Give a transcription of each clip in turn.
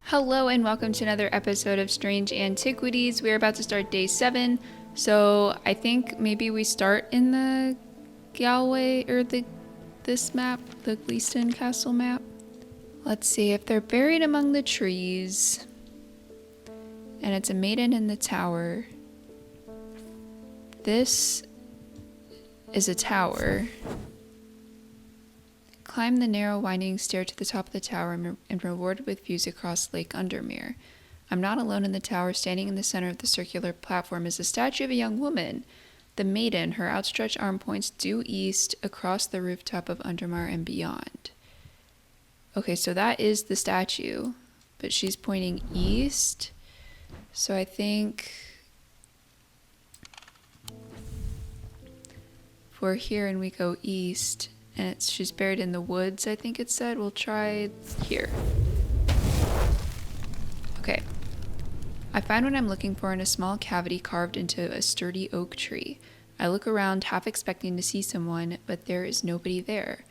Hello and welcome to another episode of Strange Antiquities. We're about to start day 7, so I think maybe we start in the Galway, or this map, the Gleeston Castle map. Let's see if they're buried among the trees. And it's a maiden in the tower. This is a tower. Climb the narrow winding stair to the top of the tower and rewarded with views across Lake Undermere. I'm not alone in the tower. Standing in the center of the circular platform is a statue of a young woman. The maiden, her outstretched arm points due east across the rooftop of Undermere and beyond. Okay, so that is the statue, but she's pointing east. So I think if we're here and we go east, and she's buried in the woods, I think it said. We'll try here. Okay. I find what I'm looking for in a small cavity carved into a sturdy oak tree. I look around, half expecting to see someone, but there is nobody there.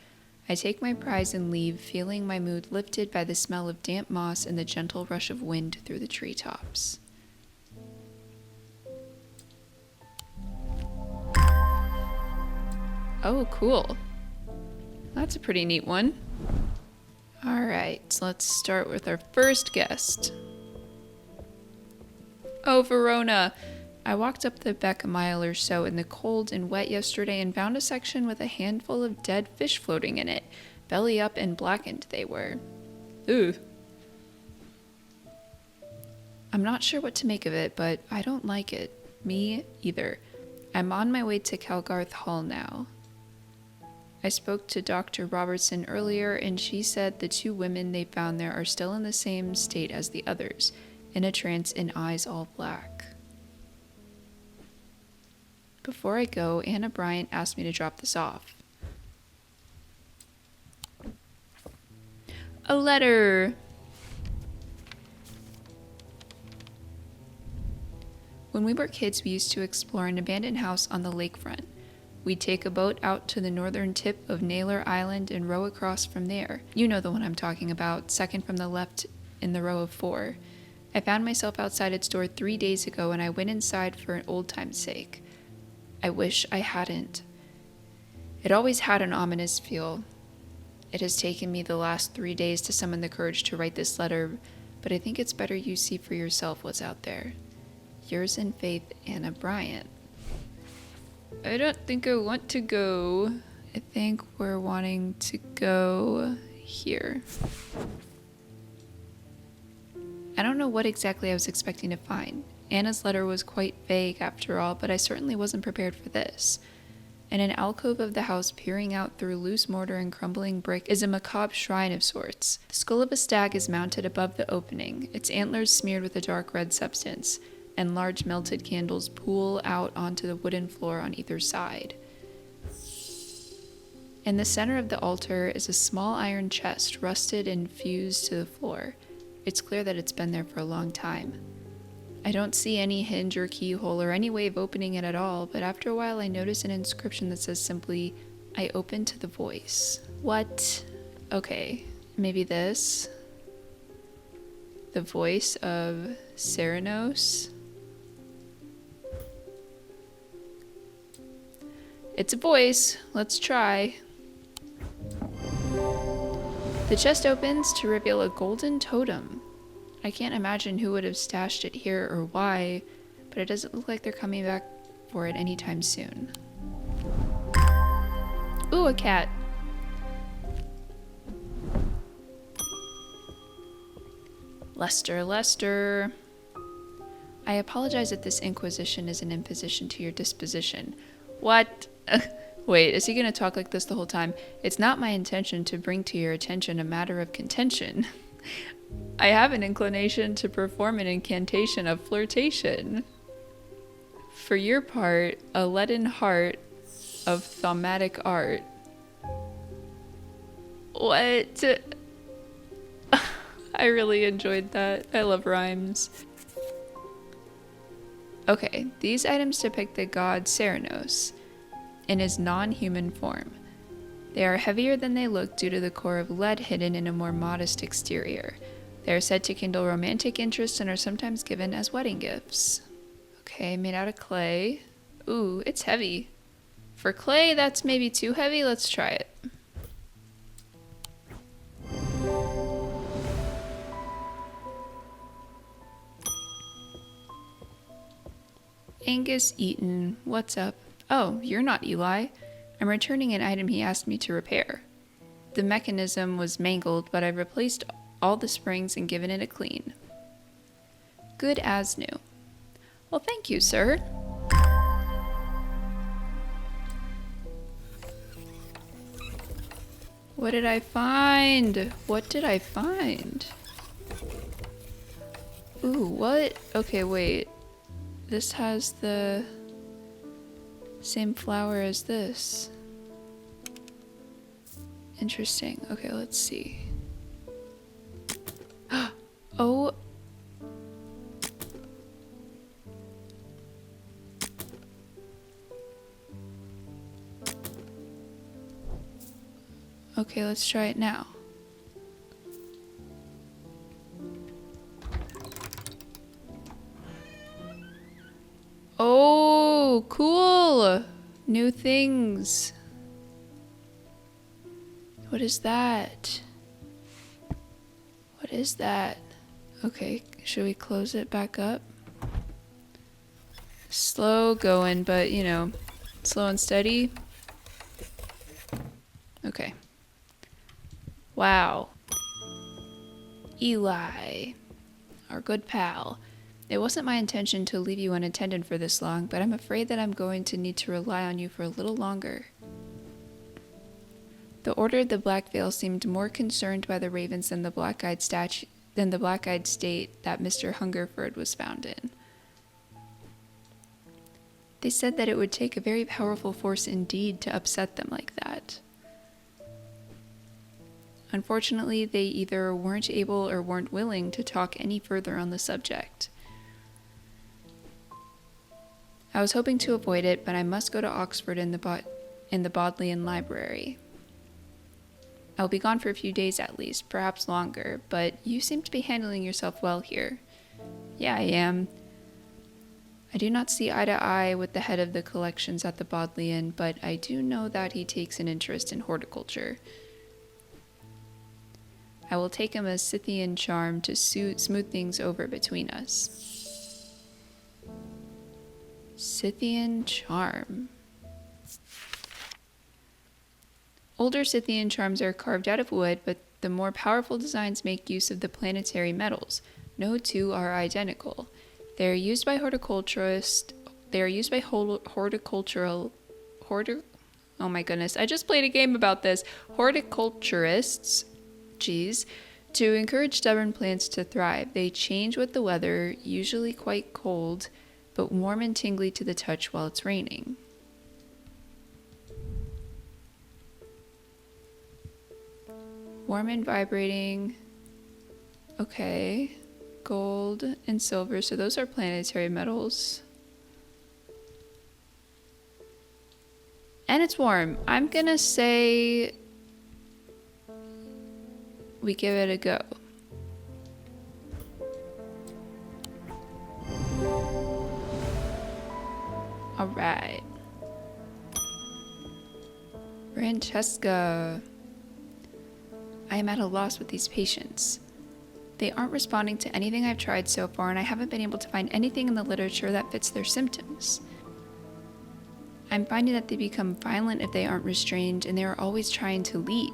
I take my prize and leave, feeling my mood lifted by the smell of damp moss and the gentle rush of wind through the treetops. Oh, cool. That's a pretty neat one. Alright, so let's start with our first guest. Oh, Verona! I walked up the beck a mile or so in the cold and wet yesterday and found a section with a handful of dead fish floating in it. Belly up and blackened they were. Ooh. I'm not sure what to make of it, but I don't like it. Me either. I'm on my way to Calgarth Hall now. I spoke to Dr. Robertson earlier, and she said the 2 women they found there are still in the same state as the others, in a trance and eyes all black. Before I go, Anna Bryant asked me to drop this off. A letter! When we were kids, we used to explore an abandoned house on the lakefront. We'd take a boat out to the northern tip of Naylor Island and row across from there. You know the one I'm talking about, second from the left in the row of 4. I found myself outside its door 3 days ago, and I went inside for an old time's sake. I wish I hadn't. It always had an ominous feel. It has taken me the last 3 days to summon the courage to write this letter, but I think it's better you see for yourself what's out there. Yours in faith, Anna Bryant. I don't think I want to go. I think we're wanting to go here. I don't know what exactly I was expecting to find. Anna's letter was quite vague after all, but I certainly wasn't prepared for this. In an alcove of the house, peering out through loose mortar and crumbling brick, is a macabre shrine of sorts. The skull of a stag is mounted above the opening, its antlers smeared with a dark red substance, and large melted candles pool out onto the wooden floor on either side. In the center of the altar is a small iron chest, rusted and fused to the floor. It's clear that it's been there for a long time. I don't see any hinge or keyhole or any way of opening it at all, but after a while I notice an inscription that says simply, "I open to the voice." What? Okay, maybe this? The voice of Serenos? It's a voice. Let's try. The chest opens to reveal a golden totem. I can't imagine who would have stashed it here or why, but it doesn't look like they're coming back for it anytime soon. Ooh, a cat. Lester. I apologize if this inquisition is an imposition to your disposition. What? Wait, is he going to talk like this the whole time? It's not my intention to bring to your attention a matter of contention. I have an inclination to perform an incantation of flirtation. For your part, a leaden heart of thaumatic art. What? I really enjoyed that. I love rhymes. Okay, these items depict the god Serenos in his non-human form. They are heavier than they look due to the core of lead hidden in a more modest exterior. They are said to kindle romantic interest and are sometimes given as wedding gifts. Okay, made out of clay. Ooh, it's heavy. For clay, that's maybe too heavy. Let's try it. Angus Eaton, what's up? Oh, you're not Eli. I'm returning an item he asked me to repair. The mechanism was mangled, but I've replaced all the springs and given it a clean. Good as new. Well, thank you, sir. What did I find? What did I find? Ooh, what? Okay, wait. This has the same flower as this. Interesting. Okay, let's see. Oh. Okay, let's try it now. Oh, cool! New things. What is that? What is that? Okay, should we close it back up? Slow going, but you know, slow and steady. Okay. Wow. Eli, our good pal. It wasn't my intention to leave you unattended for this long, but I'm afraid that I'm going to need to rely on you for a little longer. The Order of the Black Veil seemed more concerned by the ravens than the black-eyed state that Mr. Hungerford was found in. They said that it would take a very powerful force indeed to upset them like that. Unfortunately, they either weren't able or weren't willing to talk any further on the subject. I was hoping to avoid it, but I must go to Oxford in the Bodleian Library. I'll be gone for a few days at least, perhaps longer, but you seem to be handling yourself well here. Yeah, I am. I do not see eye to eye with the head of the collections at the Bodleian, but I do know that he takes an interest in horticulture. I will take him a Scythian charm to smooth things over between us. Scythian charm. Older Scythian charms are carved out of wood, but the more powerful designs make use of the planetary metals. No two are identical. They are used by horticulturists. Oh my goodness! I just played a game about this. Horticulturists, to encourage stubborn plants to thrive. They change with the weather, usually quite cold, but warm and tingly to the touch while it's raining. Warm and vibrating. Okay. Gold and silver. So those are planetary metals. And it's warm. I'm gonna say we give it a go. All right. Francesca. I am at a loss with these patients. They aren't responding to anything I've tried so far, and I haven't been able to find anything in the literature that fits their symptoms. I'm finding that they become violent if they aren't restrained, and they are always trying to leave.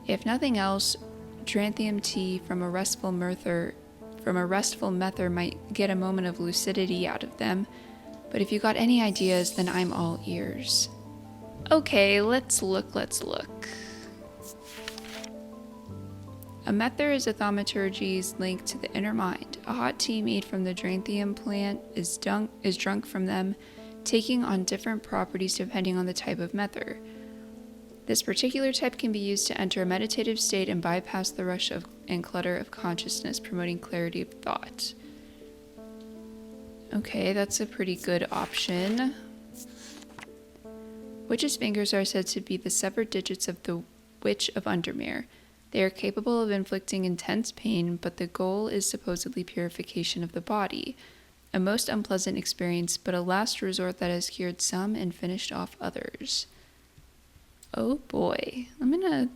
If nothing else, Dranthium tea from a restful mether might get a moment of lucidity out of them, but if you got any ideas, then I'm all ears. Okay, let's look. A mether is a thaumaturgy's link to the inner mind. A hot tea made from the Dranthium plant is drunk from them, taking on different properties depending on the type of mether. This particular type can be used to enter a meditative state and bypass the rush and clutter of consciousness, promoting clarity of thought. Okay, that's a pretty good option. Witches' fingers are said to be the severed digits of the Witch of Undermere. They are capable of inflicting intense pain, but the goal is supposedly purification of the body. A most unpleasant experience, but a last resort that has cured some and finished off others. Oh boy. I'm gonna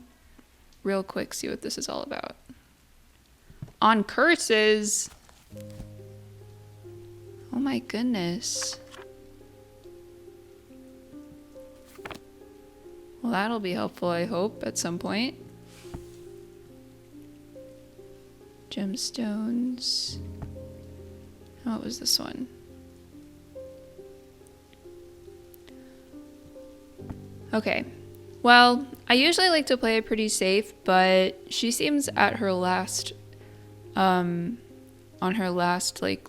real quick see what this is all about. On curses! Oh my goodness. Well, that'll be helpful, I hope, at some point. Gemstones. What was this one? Okay. Well, I usually like to play it pretty safe, but she seems at her last, on her last, like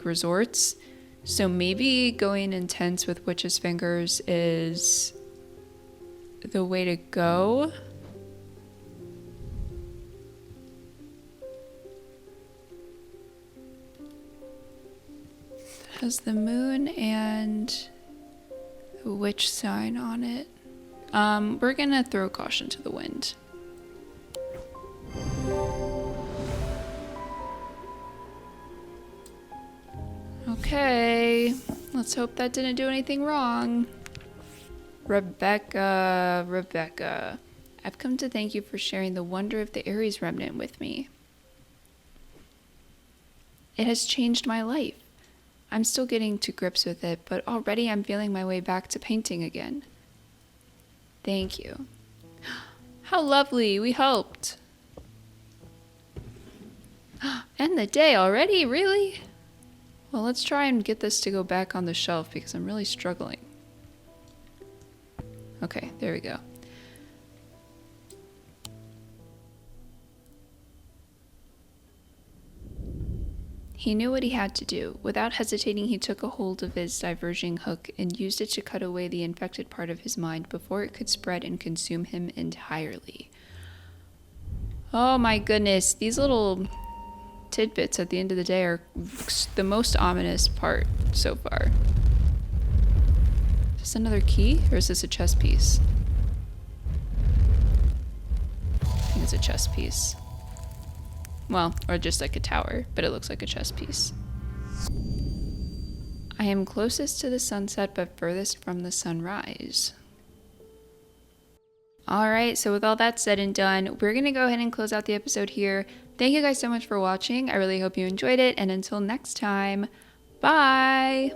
resorts. So maybe going intense with Witch's Fingers is the way to go. It has the moon and the witch sign on it. We're gonna throw caution to the wind. Okay, let's hope that didn't do anything wrong. Rebecca, I've come to thank you for sharing the wonder of the Ares remnant with me. It has changed my life. I'm still getting to grips with it, but already I'm feeling my way back to painting again. Thank you. How lovely, we helped. End the day already, really? Well, let's try and get this to go back on the shelf because I'm really struggling. Okay, there we go. He knew what he had to do. Without hesitating, he took a hold of his diverging hook and used it to cut away the infected part of his mind before it could spread and consume him entirely. Oh my goodness, these little tidbits at the end of the day are the most ominous part so far. Is this another key, or is this a chess piece? I think it's a chess piece. Well, or just like a tower, but it looks like a chess piece. I am closest to the sunset, but furthest from the sunrise. Alright, so with all that said and done, we're going to go ahead and close out the episode here. Thank you guys so much for watching. I really hope you enjoyed it, and until next time, bye!